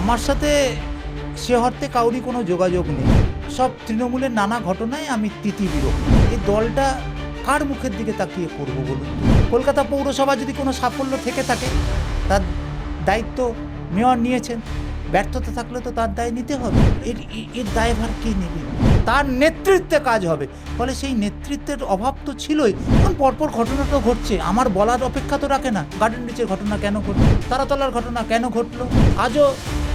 আমার সাথে সে অর্থে কাউরি কোনো যোগাযোগ নেই। সব তৃণমূলের নানা ঘটনায় আমি তিতিবিরক্ত। এই দলটা কার মুখের দিকে তাকিয়ে করব বলুন? কলকাতা পৌরসভা যদি কোনো সাফল্য থেকে থাকে তার দায়িত্ব মেয়র নিয়েছেন, ব্যর্থতা থাকলে তো তার দায় নিতে হবে। এর দায়ভার কে নেবে? তার নেতৃত্বে কাজ হবে। ফলে সেই নেতৃত্বের অভাব তো ছিলই। এখন পরপর ঘটনা তো ঘটছে, আমার বলার অপেক্ষা তো রাখে না। গার্ডেন রিচের ঘটনা কেন ঘটলো, তারাতলার ঘটনা কেন ঘটলো, আজও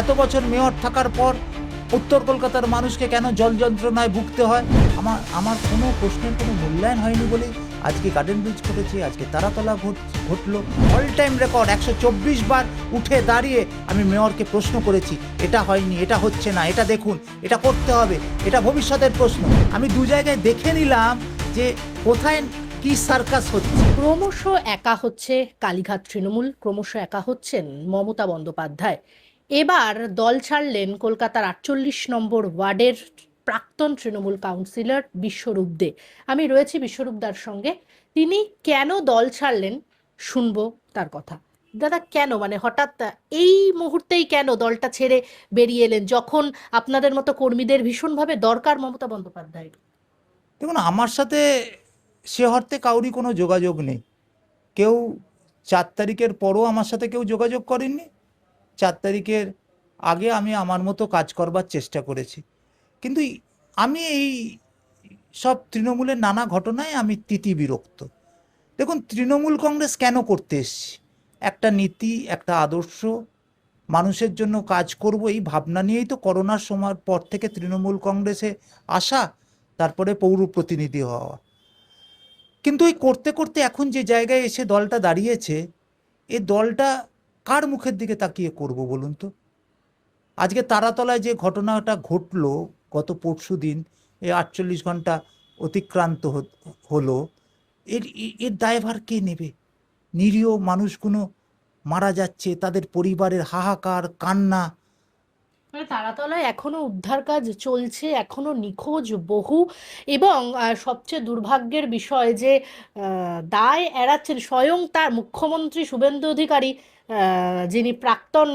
এত বছর মেয়র থাকার পর উত্তর কলকাতার মানুষকে কেন জল যন্ত্রণায় ভুগতে হয়? আমার কোনো প্রশ্নের কোনো মূল্যায়ন হয়নি বলে আজকে গার্ডেন ব্রিজ ঘটেছে, আজকে তারাতলা ঘটলো। অল টাইম রেকর্ড 124 বার উঠে দাঁড়িয়ে আমি মেয়রকে প্রশ্ন করেছি, এটা হয়নি, এটা হচ্ছে না, এটা দেখুন, এটা করতে হবে, এটা ভবিষ্যতের প্রশ্ন। আমি দু জায়গায় দেখে নিলাম যে কোথায় কি সার্কাস হচ্ছে। ক্রমশ একা হচ্ছে কালীঘাট তৃণমূল, ক্রমশ একা হচ্ছেন মমতা বন্দ্যোপাধ্যায়। এবার দল ছাড়লেন কলকাতার 48 নম্বর ওয়ার্ডের প্রাক্তন তৃণমূল কাউন্সিলর বিশ্বরূপ দে। আমি রয়েছি বিশ্বরূপ দার সঙ্গে। তিনি কেন দল ছাড়লেন শুনবো তার কথা। দাদা, কেন, মানে হঠাৎ এই মুহূর্তেই কেন দলটা ছেড়ে বেরিয়ে এলেন, যখন আপনাদের মতো কর্মীদের ভীষণভাবে দরকার মমতা বন্দ্যোপাধ্যায়? দেখুন, আমার সাথে সে অর্থে কাউরি কোনো যোগাযোগ নেই। কেউ 4 তারিখের পরও আমার সাথে কেউ যোগাযোগ করেননি। 4 তারিখের আগে আমি আমার মতো কাজ করবার চেষ্টা করেছি। কিন্তু আমি এই সব তৃণমূলের নানা ঘটনায় আমি তিতিবিরক্ত। দেখুন, তৃণমূল কংগ্রেস কেন করতে এসছি? একটা নীতি, একটা আদর্শ, মানুষের জন্য কাজ করব, এই ভাবনা নিয়েই তো করোনার সময় পর থেকে তৃণমূল কংগ্রেসে আসা, তারপরে পৌর প্রতিনিধি হওয়া। কিন্তু এই করতে করতে এখন যে জায়গায় এসে দলটা দাঁড়িয়েছে, এই দলটা কার মুখের দিকে তাকিয়ে করব বলুন তো? আজকে তারাতলায় যে ঘটনাটা ঘটলো গত পরশু দিন, এই 48 ঘন্টা অতিক্রান্ত হলো, এর এর দায়ভার কে নেবে? নিরীহ মানুষগুলো মারা যাচ্ছে, তাদের পরিবারের হাহাকার কান্না। মানে তারাতলায় এখনো উদ্ধার কাজ চলছে, এখনো নিখোঁজ বহু। এবং সবচেয়ে দুর্ভাগ্যের বিষয় যে দায় এড়াচ্ছেন স্বয়ং তার মুখ্যমন্ত্রী শুভেন্দু অধিকারী, যিনি প্রাক্তন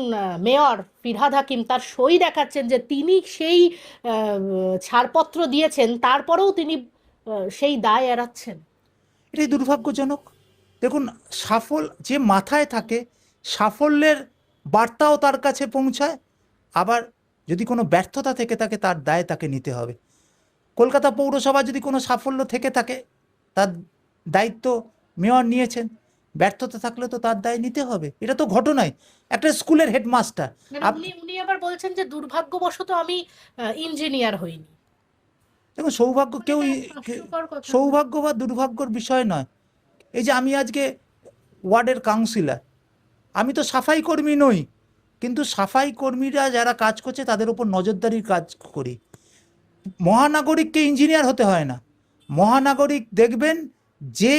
মেয়র ফিরহাদ হাকিম, তার সই দেখাচ্ছেন যে তিনি সেই ছাড়পত্র দিয়েছেন, তারপরেও তিনি সেই দায় এড়াচ্ছেন। এটাই দুর্ভাগ্যজনক। দেখুন, যে মাথায় থাকে, সাফল্যের বার্তাও তার কাছে পৌঁছায়। আবার যদি কোনো ব্যর্থতা থেকে থাকে তার দায় তাকে নিতে হবে। কলকাতা পৌরসভা যদি কোনো সাফল্য থেকে থাকে তার দায়িত্ব মেয়র নিয়েছেন, ব্যর্থতা থাকলে তো তার দায় নিতে হবে। এটা তো ঘটনাই। একটা স্কুলের হেডমাস্টার। মানে উনি উনি আবার বলছেন যে দুর্ভাগ্যবশত আমি ইঞ্জিনিয়ার হইনি। দেখুন, সৌভাগ্য মানে কেউ এটা এক হাস্যকর কথা। সৌভাগ্য বা দুর্ভাগ্যর বিষয় নয়। এই যে আমি আজকে ওয়ার্ডের কাউন্সিলর, আমি তো সাফাই কর্মী নই, কিন্তু সাফাই কর্মীরা যারা কাজ করছে তাদের উপর নজরদারির কাজ করি। মহানাগরিককে ইঞ্জিনিয়ার হতে হয় না। মহানাগরিক দেখবেন যে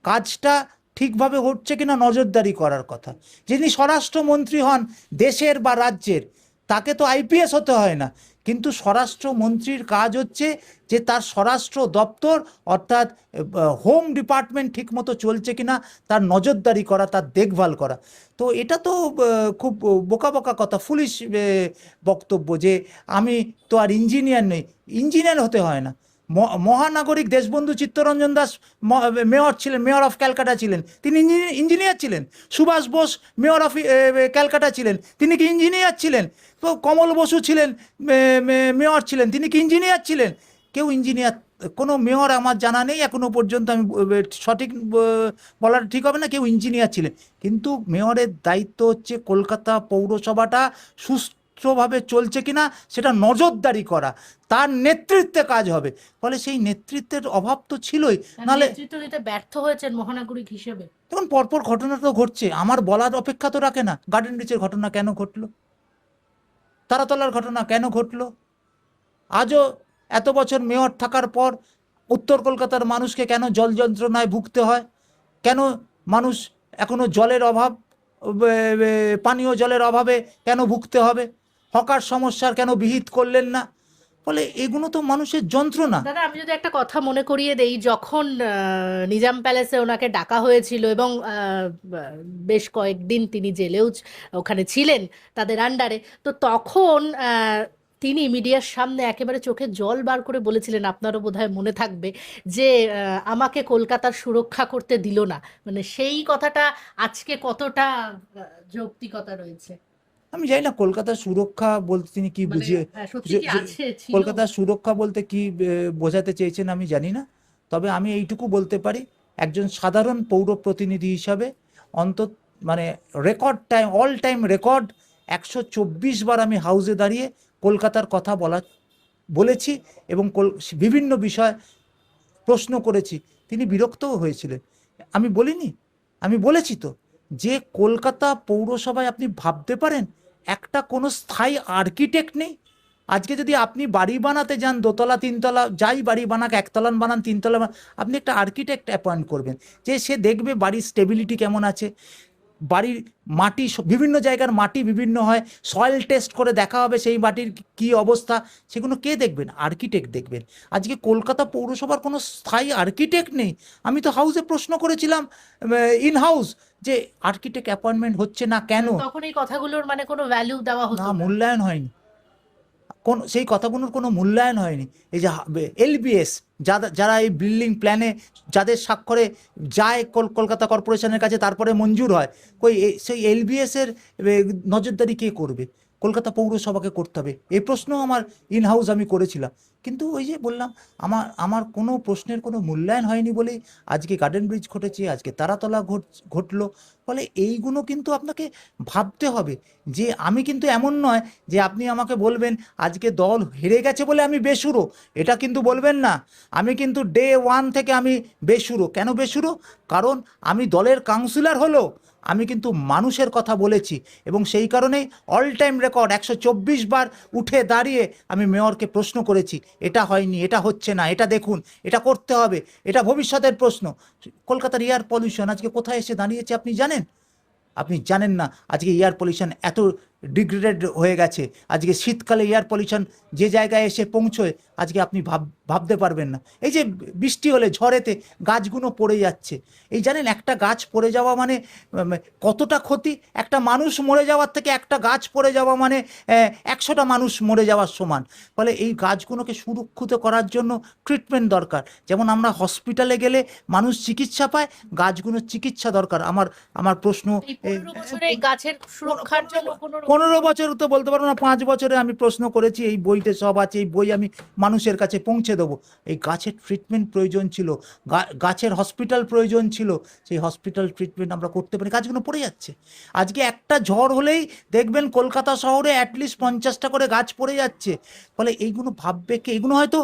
কাজটা ঠিকভাবে হচ্ছে কিনা নজরদারি করার কথা। যিনি স্বরাষ্ট্রমন্ত্রী হন দেশের বা রাজ্যের, তাকে তো আইপিএস হতে হয় না, কিন্তু স্বরাষ্ট্রমন্ত্রীর কাজ হচ্ছে যে তার স্বরাষ্ট্র দপ্তর অর্থাৎ হোম ডিপার্টমেন্ট ঠিকমতো চলছে কিনা তার নজরদারি করা, তার দেখভাল করা। তো এটা তো খুব বোকা বোকা কথা, ফুলিশ বক্তব্য যে আমি তো আর ইঞ্জিনিয়ার নই। ইঞ্জিনিয়ার হতে হয় না। মহানাগরিক দেশবন্ধু চিত্তরঞ্জন দাস মেয়র ছিলেন, মেয়র অফ ক্যালকাটা ছিলেন, তিনি ইঞ্জিনিয়ার ছিলেন। সুভাষ বোস মেয়র অফ ক্যালকাটা ছিলেন, তিনি কি ইঞ্জিনিয়ার ছিলেন? তো কমল বসু ছিলেন, মেয়র ছিলেন, তিনি কি ইঞ্জিনিয়ার ছিলেন? কেউ ইঞ্জিনিয়ার, কোনো মেয়র আমার জানা নেই এখনো পর্যন্ত, আমি সঠিক বলার ঠিক হবে না, কেউ ইঞ্জিনিয়ার ছিলেন। কিন্তু মেয়রের দায়িত্ব হচ্ছে কলকাতা পৌরসভাটা সুস্থভাবে চলছে কিনা সেটা নজরদারি করা, তার নেতৃত্বে কাজ হবে। ফলে সেই নেতৃত্বের অভাব তো ছিলই। নাহলে নেতৃত্ব দিতে ব্যর্থ হয়েছেন মহানাগরিক হিসেবে। তখন পরপর ঘটনা তো ঘটছে, আমার বলার অপেক্ষা তো রাখে না। গার্ডেন রিচের ঘটনা কেন ঘটলো, তারাতলার ঘটনা কেন ঘটলো, আজও এত বছর মেয়র থাকার পর উত্তর কলকাতার মানুষকে কেন জল যন্ত্রণায় ভুগতে হয়? কেন মানুষ এখনো জলের অভাব, পানীয় জলের অভাবে কেন ভুগতে হবে? হকার সমস্যার কেন বিহিত করলেন না? ফলে এগুলো তো মানুষের যন্ত্রণা। দাদা, আমি যদি একটা কথা মনে করিয়ে দেই, যখন নিজাম প্যালেসে ওনাকে ডাকা হয়েছিল এবং বেশ কয়েকদিন তিনি জেলেও ওখানে ছিলেন তাদের আন্ডারে, তো তখন তিনি মিডিয়ার সামনে একেবারে চোখে জল বার করে বলেছিলেন, আপনারও বোধহয় মনে থাকবে, যে আমাকে কলকাতার সুরক্ষা করতে দিল না। মানে সেই কথাটা আজকে কতটা যৌক্তিকতা রয়েছে? আমি জানি না কলকাতার সুরক্ষা বলতে তিনি কি মানে বুঝিয়ে, সত্যি কি আছে, ছিল? কলকাতার সুরক্ষা বলতে কি বোঝাতে চেয়েছেন আমি জানি না। তবে আমি এইটুকু বলতে পারি, একজন সাধারণ পৌর প্রতিনিধি হিসাবে অন্তত মানে record time, all time record 124 বার আমি হাউসে দাঁড়িয়ে কলকাতার কথা বলেছি এবং বিভিন্ন বিষয় প্রশ্ন করেছি। তিনি বিরক্তও হয়েছিলেন। আমি বলিনি? আমি বলেছি তো যে কলকাতা পৌরসভায় আপনি ভাবতে পারেন একটা কোনো স্থায়ী আর্কিটেক্ট নেই। আজকে যদি আপনি বাড়ি বানাতে যান, দোতলা তিনতলা যাই বাড়ি বানাক, একতলা বানান তিনতলা বানান, আপনি একটা আর্কিটেক্ট অ্যাপয়েন্ট করবেন যে সে দেখবে বাড়ির স্টেবিলিটি কেমন আছে, বাড়ির মাটি, বিভিন্ন জায়গার মাটি বিভিন্ন হয়, সয়েল টেস্ট করে দেখা হবে সেই মাটির কি অবস্থা, সেগুলো কে দেখবেন? আর্কিটেক্ট দেখবেন। আজকে কলকাতা পৌরসভার কোনো স্থায়ী আর্কিটেক্ট নেই। আমি তো হাউসে প্রশ্ন করেছিলাম ইন হাউস যে আর্কিটেক্ট অ্যাপয়েন্টমেন্ট হচ্ছে না কেন? তখন এই কথাগুলোর মানে কোনো ভ্যালু দেওয়া হতো না, না? মূল্যায়ন হয়নি। সেই কথাগুলোর কোনো মূল্যায়ন হয়নি। এই যে এলবিএস, যারা এই বিল্ডিং প্ল্যানে যাদের স্বাক্ষরে যায় কলকাতা কর্পোরেশনের কাছে, তারপরে মঞ্জুর হয়, সেই এলবিএসের নজরদারি কে করবে? কলকাতা পৌরসভাকে করতে হবে। এই প্রশ্ন আমার ইন হাউস আমি করেছিলাম, কিন্তু ওই যে বললাম, আমার কোনো প্রশ্নের কোনো মূল্যায়ন হয়নি বলেই আজকে গার্ডেন ব্রিজ ঘটেছে, আজকে তারাতলা ঘটলো। ফলে এইগুলো কিন্তু আপনাকে ভাবতে হবে যে আমি কিন্তু এমন নয় যে আপনি আমাকে বলবেন আজকে দল হেরে গেছে বলে আমি বেসুরো, এটা কিন্তু বলবেন না। আমি কিন্তু ডে ওয়ান থেকে আমি বেসুরো। কেন বেসুরো? কারণ আমি দলের কাউন্সিলর হলেও আমি কিন্তু মানুষের কথা বলেছি এবং সেই কারণেই অল টাইম রেকর্ড 124 বার উঠে দাঁড়িয়ে আমি মেয়রকে প্রশ্ন করেছি, এটা হয়নি, এটা হচ্ছে না, এটা দেখুন, এটা করতে হবে, এটা ভবিষ্যতের প্রশ্ন। কলকাতার এয়ার পলিউশন আজকে কোথায় এসে দাঁড়িয়েছে আপনি জানেন? আপনি জানেন না আজকে এয়ার পলিউশন এত ডিগ্রেডেড হয়ে গেছে। আজকে শীতকালে এয়ার পলিউশন যে জায়গায় এসে পৌঁছয় আজকে আপনি ভাবতে পারবেন না। এই যে বৃষ্টি হলে ঝড়েতে গাছগুলো পড়ে যাচ্ছে, এই জানেন একটা গাছ পড়ে যাওয়া মানে কতটা ক্ষতি? একটা মানুষ মরে যাওয়ার থেকে একটা গাছ পড়ে যাওয়া মানে 100টা মানুষ মরে যাওয়ার সমান। ফলে এই গাছগুলোকে সুরক্ষিত করার জন্য ট্রিটমেন্ট দরকার। যেমন আমরা হসপিটালে গেলে মানুষ চিকিৎসা পায়, গাছগুলোর চিকিৎসা দরকার। আমার প্রশ্ন, এই 15 বছরে এই গাছের সুরক্ষার জন্য 15 বছর তো বলতে পারবো না, 5 বছরে আমি প্রশ্ন করেছি, এই বইতে সব আছে, এই বই আমি মানুষের কাছে পৌঁছে দেবো। এই গাছের ট্রিটমেন্ট প্রয়োজন ছিল, গাছের হসপিটাল প্রয়োজন ছিল, সেই হসপিটাল ট্রিটমেন্ট আমরা করতে পারি। গাছগুলো পড়ে যাচ্ছে। আজকে একটা ঝড় হলেই দেখবেন কলকাতা শহরে অ্যাটলিস্ট 50টা করে গাছ পড়ে যাচ্ছে। ফলে এইগুলো ভাববে কে? এগুলো হয়তো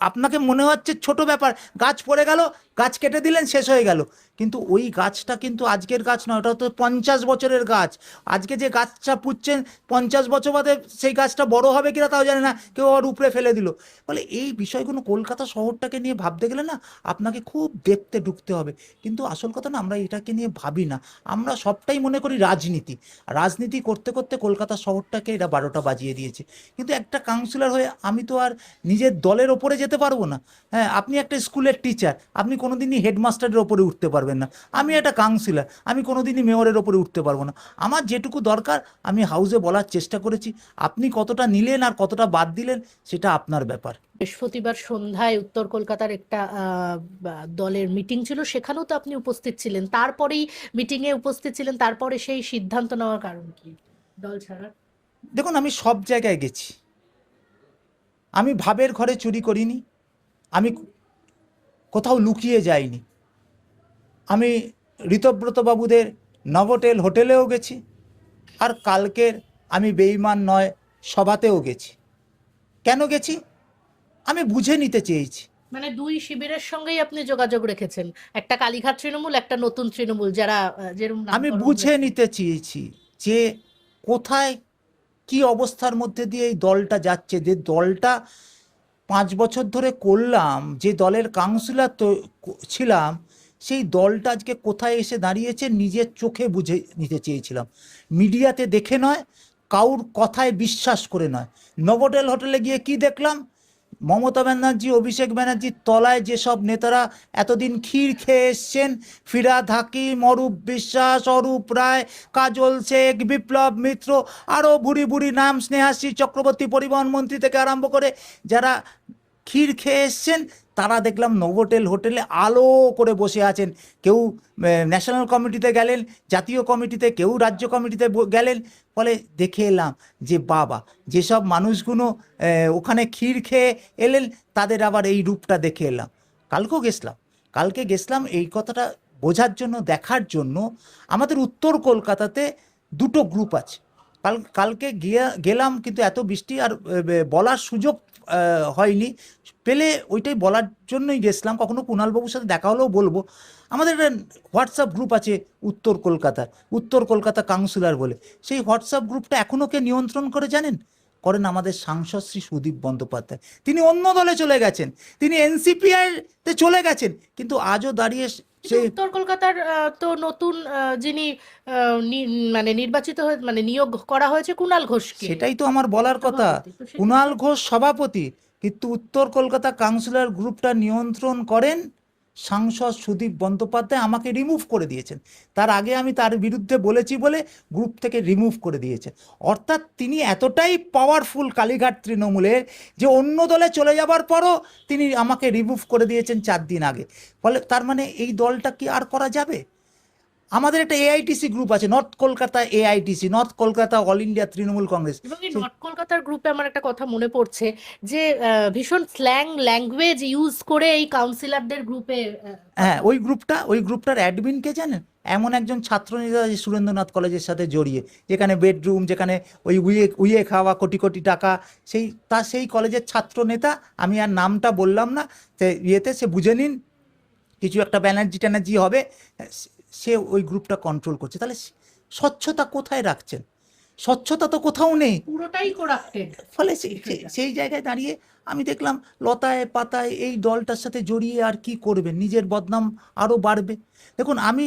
আপনাকে মনে হচ্ছে ছোট ব্যাপার, গাছ পড়ে গেল, গাছ কেটে দিলেন, শেষ হয়ে গেল, কিন্তু ওই গাছটা কিন্তু আজকের গাছ নয়, ওটা তো 50 বছরের গাছ। আজকে যে গাছটা পুঁতছেন 50 বছর বাদে সেই গাছটা বড় হবে কিনা তাও জানে না, কেউ আর উপরে ফেলে দিল। ফলে এই বিষয়গুলো কলকাতা শহরটাকে নিয়ে ভাবতে গেলে না আপনাকে খুব ডেপথে ঢুকতে হবে। কিন্তু আসল কথা না, আমরা এটাকে নিয়ে ভাবি না, আমরা সবটাই মনে করি রাজনীতি। রাজনীতি করতে করতে কলকাতা শহরটাকে এরা 12টা বাজিয়ে দিয়েছে। কিন্তু একটা কাউন্সিলর হয়ে আমি তো আর নিজের দলের ওপরে যেতে পারবো না। হ্যাঁ, আপনি একটা স্কুলের টিচার, আপনি কোনোদিনই হেডমাস্টারের ওপরে উঠতে পারবেন না। আমি একটা কাউন্সিলর, আমি কোনোদিনই মেয়রের ওপরে উঠতে পারবো না। আমার যেটুকু দরকার আমি হাউসে বলার চেষ্টা করেছি। আপনি কতটা নিলেন আর কতটা বাদ দিলেন সেটা আপনার ব্যাপার। বৃহস্পতিবার সন্ধ্যায় উত্তর কলকাতার একটা দলের মিটিং ছিল, সেখানেও তো আপনি উপস্থিত ছিলেন, তারপরেই মিটিংয়ে উপস্থিত ছিলেন, তারপরে সেই সিদ্ধান্ত নেওয়ার কারণ কি দল ছাড়ার? দেখুন, আমি সব জায়গায় গেছি, আমি ভাবের ঘরে চুরি করিনি, আমি কোথাও লুকিয়ে যাইনি। আমি ঋতব্রত বাবুদের নভোটেল হোটেলেও গেছি, আর কালকের আমি বেঈমান নয় সভাতেও গেছি। কেন গেছি? আমি বুঝে নিতে চেয়েছি। মানে দুই শিবিরের সঙ্গেই আপনি যোগাযোগ রেখেছেন, একটা কালীঘাট তৃণমূল, একটা নতুন তৃণমূল, যারা যেরকম আমি নামকরণ বুঝে হয়েছে। নিতে চেয়েছি যে কোথায় কি অবস্থার মধ্যে দিয়ে এই দলটা যাচ্ছে। যে দলটা 5 বছর ধরে করলাম, যে দলের কাউন্সিলর তো ছিলাম, সেই দলটা আজকে কোথায় এসে দাঁড়িয়েছে নিজের চোখে বুঝে নিতে চেয়েছিলাম। মিডিয়াতে দেখে নয়, কাউর কথায় বিশ্বাস করে নয়। নভোটেল হোটেলে গিয়ে কি দেখলাম? মমতা ব্যানার্জি, অভিষেক ব্যানার্জির তলায় যেসব নেতারা এতদিন ক্ষীর খেয়ে এসছেন, ফিরহাদ হাকিম, অরূপ বিশ্বাস, অরূপ রায়, কাজল শেখ, বিপ্লব মিত্র, আরও বুড়ি বুড়ি নাম, স্নেহাশ্রী চক্রবর্তী পরিবহন মন্ত্রী থেকে আরম্ভ করে যারা ক্ষীর খেয়ে এসছেন, তারা দেখলাম নোভোটেল হোটেলে আলো করে বসে আছেন। কেউ ন্যাশনাল কমিটিতে গেলেন, জাতীয় কমিটিতে, কেউ রাজ্য কমিটিতে গেলেন। ফলে দেখে এলাম যে বাবা, যেসব মানুষগুলো ওখানে ক্ষীর খেয়ে এলেন, তাদের আবার এই রূপটা দেখে এলাম। কালকে গেছিলাম এই কথাটা বোঝার জন্য, দেখার জন্য। আমাদের উত্তর কলকাতাতে দুটো গ্রুপ আছে। কালকে গেলাম, কিন্তু এত বৃষ্টি আর বলার সুযোগ হয়নি। পেলে ওইটাই বলার জন্যই গেছিলাম। কখনো কুণালবাবুর সাথে দেখা হলেও বলবো। আমাদের একটা হোয়াটসঅ্যাপ গ্রুপ আছে উত্তর কলকাতা কাউন্সিলর বলে। সেই হোয়াটসঅ্যাপ গ্রুপটা এখনও কে নিয়ন্ত্রণ করে জানেন? করেন আমাদের সাংসদ শ্রী সুদীপ বন্দ্যোপাধ্যায়। তিনি অন্য দলে চলে গেছেন, তিনি এনসিপিআইতে চলে গেছেন, কিন্তু আজও দাঁড়িয়ে সেই উত্তর কলকাতার তো নতুন যিনি মানে নির্বাচিত হয়ে মানে নিয়োগ করা হয়েছে কুণাল ঘোষকে। সেটাই তো আমার বলার কথা। কুণাল ঘোষ সভাপতি, কিন্তু উত্তর কলকাতা কাউন্সিলর গ্রুপটা নিয়ন্ত্রণ করেন সাংসদ সুদীপ বন্দ্যোপাধ্যায়। আমাকে রিমুভ করে দিয়েছেন। তার আগে আমি তার বিরুদ্ধে বলেছি বলে গ্রুপ থেকে রিমুভ করে দিয়েছেন। অর্থাৎ তিনি এতটাই পাওয়ারফুল কালীঘাট তৃণমূলের যে অন্য দলে চলে যাবার পরও তিনি আমাকে রিমুভ করে দিয়েছেন 4 দিন আগে। ফলে তার মানে এই দলটা কি আর করা যাবে? আমাদের একটা এআইটিসি গ্রুপ আছে, north Kolkata AITC, north Kolkata all India Trinamool Congress. এবং এই নর্থ কলকাতার গ্রুপে আমার একটা কথা মনে পড়ছে যে ভীষণ স্ল্যাং ল্যাঙ্গুয়েজ ইউজ করে এই কাউন্সিলরদের গ্রুপে হ্যাঁ, ওই গ্রুপটার অ্যাডমিন কে জানেন? এমন একজন ছাত্রনেতা আছে সুরেন্দ্রনাথ কলেজের সাথে জড়িয়ে, যেখানে বেডরুম, যেখানে ওই উইয়ে খাওয়া কোটি কোটি টাকা, সেই কলেজের ছাত্র নেতা। আমি আর নামটা বললাম না, সে বুঝে নিন, কিছু একটা ব্যানার্জি হবে, সে ওই গ্রুপটা কন্ট্রোল করছে। তাহলে স্বচ্ছতা কোথায় রাখছেন? স্বচ্ছতা তো কোথাও নেই, পুরোটাই করাপ্টেড। ফলে সেই জায়গায় দাঁড়িয়ে আমি দেখলাম লতায় পাতায় এই দলটার সাথে জড়িয়ে আর কি করবেন, নিজের বদনাম আরও বাড়বে। দেখুন, আমি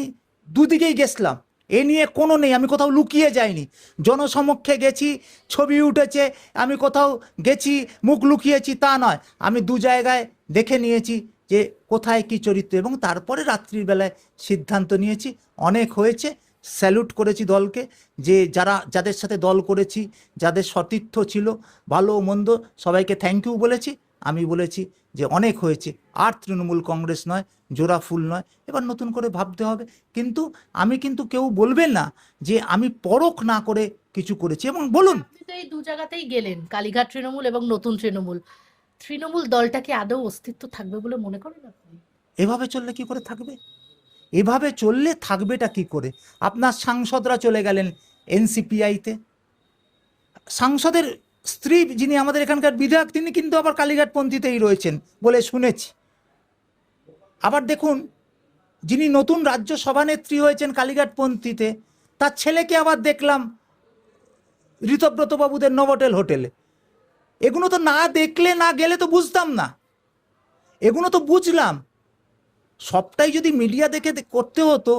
দুদিকেই গেছিলাম, এ নিয়ে কোনো নেই, আমি কোথাও লুকিয়ে যাইনি। জনসমক্ষে গেছি, ছবি উঠেছে, আমি কোথাও গেছি মুখ লুকিয়েছি তা নয়। আমি দু জায়গায় দেখে নিয়েছি যে কোথায় কি চরিত্র, এবং তারপরে রাত্রির বেলায় সিদ্ধান্ত নিয়েছি। অনেক হয়েছে, স্যালুট করেছি দলকে, যে যাদের সাথে দল করেছি, যাদের সতীর্থ ছিল, ভালো মন্দ সবাইকে থ্যাংক ইউ বলেছি। আমি বলেছি যে অনেক হয়েছে, আর তৃণমূল কংগ্রেস নয়, জোড়া ফুল নয়, এবার নতুন করে ভাবতে হবে। কিন্তু কেউ বলবেন না যে আমি পরখ না করে কিছু করেছি। এবং বলুন, আপনি তো এই দু জায়গাতেই গেলেন, কালীঘাট তৃণমূল এবং নতুন তৃণমূল দলটা কি আদৌ অস্তিত্ব থাকবে বলে মনে করেন আপনি? এভাবে চললে কি করে থাকবে? এভাবে চললে থাকবেটা কি করে? আপনার সাংসদরা চলে গেলেন এনসিপিআইতে। সাংসদের স্ত্রী, যিনি আমাদের এখানকার বিধায়ক, তিনি কিন্তু আবার কালীঘাটপন্থীতেই রয়েছেন বলে শুনেছি। আবার দেখুন, যিনি নতুন রাজ্য সভানেত্রী হয়েছেন কালীঘাটপন্থীতে, তার ছেলেকে আবার দেখলাম ঋতব্রত বাবুদের নোভোটেল হোটেলে। এগুলো তো না দেখলে, না গেলে তো বুঝতাম না, এগুলো তো বুঝলাম। সবটাই যদি মিডিয়া দেখে করতে হতো,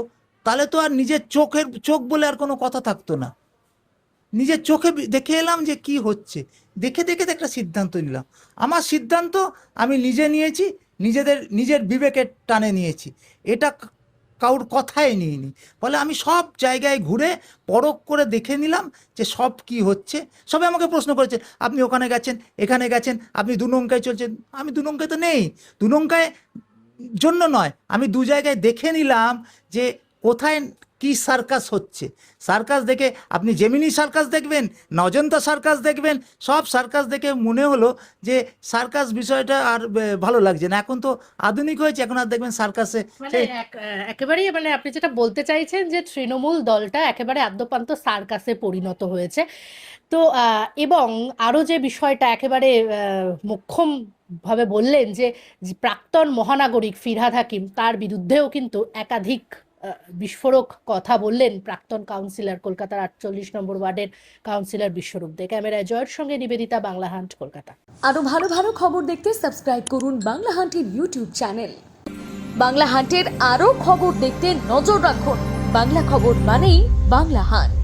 তাহলে তো আর নিজের চোখ বলে আর কোনো কথা থাকতো না। নিজের চোখে দেখে এলাম যে কি হচ্ছে, দেখে একটা সিদ্ধান্ত নিলাম। আমার সিদ্ধান্ত আমি নিজে নিয়েছি, নিজের বিবেকের টানে নিয়েছি, এটা কারোর কথাই নিইনি। ফলে আমি সব জায়গায় ঘুরে পরখ করে দেখে নিলাম যে সব কি হচ্ছে। সবাই আমাকে প্রশ্ন করেছে, আপনি ওখানে গেছেন, এখানে গেছেন, আপনি দু নৌকায় চলছেন। আমি দু নৌকায় তো নেই, দু নৌকায় জন্য নয়, আমি দু জায়গায় দেখে নিলাম যে কোথায় কি সার্কাস হচ্ছে। সার্কাস দেখে আপনি জেমিনি সার্কাস দেখবেন, অজন্তা সার্কাস দেখবেন, সব সার্কাস দেখে মনে হলো যে সার্কাস বিষয়টা আর ভালো লাগছে না। এখন তো আধুনিক হয়েছে, এখন আর দেখবেন সার্কাসে মানে একেবারেই মানে আপনি যেটা বলতে চাইছেন যে তৃণমূল দলটা একেবারে আদ্যপান্ত সার্কাসে পরিণত হয়েছে। তো এবং আরো যে বিষয়টা একেবারে মোক্ষম ভাবে বললেন যে প্রাক্তন মহানাগরিক ফিরহাদ হাকিম, তার বিরুদ্ধেও কিন্তু একাধিক বিস্ফোরক কথা বললেন প্রাক্তন কাউন্সিলর, কলকাতার 48 নম্বর ওয়ার্ডের কাউন্সিলর বিশ্বরূপ দে। ক্যামেরায় জয়ের সঙ্গে নিবেদিতা, বাংলা হান্ট, কলকাতা। আরো ভালো ভালো খবর দেখতে সাবস্ক্রাইব করুন বাংলা হান্টের ইউটিউব চ্যানেল। বাংলা হান্টের আরো খবর দেখতে নজর রাখুন। বাংলা খবর মানেই বাংলা হান্ট।